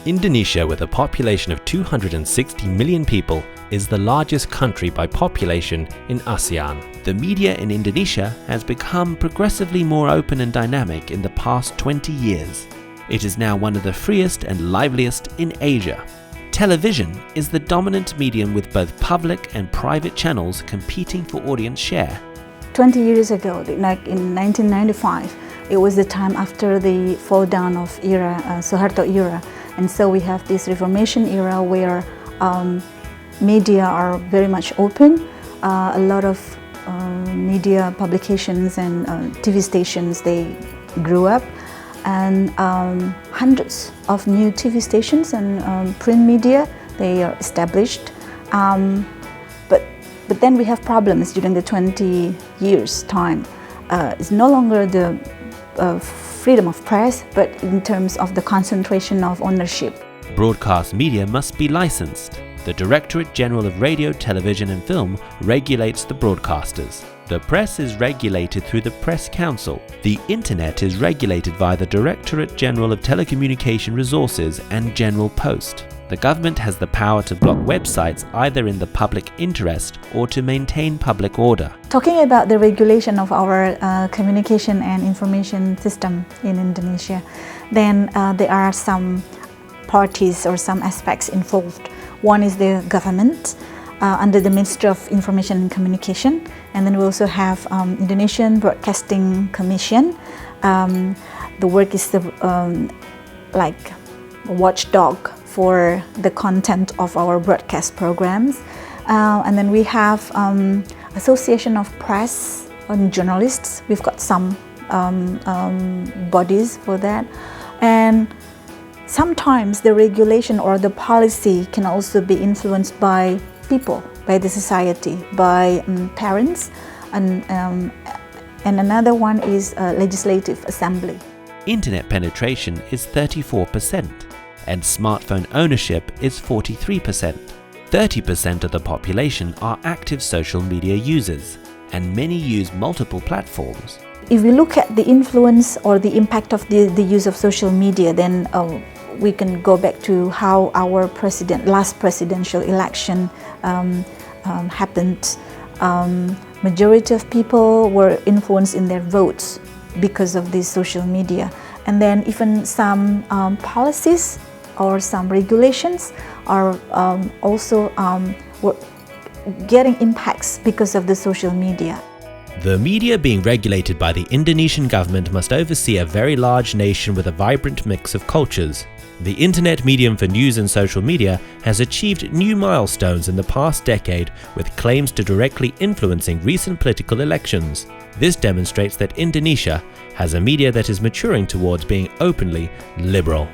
Indonesia, with a population of 260 million people, is the largest country by population in ASEAN. The media in Indonesia has become progressively more open and dynamic in the past 20 years. It is now one of the freest and liveliest in Asia. Television is the dominant medium, with both public and private channels competing for audience share. 20 years ago, like in 1995, it was the time after the fall down of Suharto era. And so we have this Reformation era where media are very much open. A lot of media publications and TV stations, they grew up. And hundreds of new TV stations and print media, they are established. But then we have problems during the 20 years time. It's no longer the freedom of press, but in terms of the concentration of ownership. Broadcast media must be licensed. The Directorate General of Radio, Television and Film regulates the broadcasters. The press is regulated through the Press Council. The Internet is regulated via the Directorate General of Telecommunication Resources and General Post. The government has the power to block websites either in the public interest or to maintain public order. Talking about the regulation of our communication and information system in Indonesia, then there are some parties or some aspects involved. One is the government under the Ministry of Information and Communication, and then we also have Indonesian Broadcasting Commission. The work is like a watchdog for the content of our broadcast programs. And then we have Association of Press and Journalists. We've got some bodies for that. And sometimes the regulation or the policy can also be influenced by people, by the society, by parents, and another one is Legislative Assembly. Internet penetration is 34%, and smartphone ownership is 43%. 30% of the population are active social media users, and many use multiple platforms. If we look at the influence or the impact of the use of social media, then we can go back to how our last presidential election happened. Majority of people were influenced in their votes because of this social media. And then even some policies or some regulations are also getting impacts because of the social media. The media being regulated by the Indonesian government must oversee a very large nation with a vibrant mix of cultures. The internet medium for news and social media has achieved new milestones in the past decade, with claims to directly influencing recent political elections. This demonstrates that Indonesia has a media that is maturing towards being openly liberal.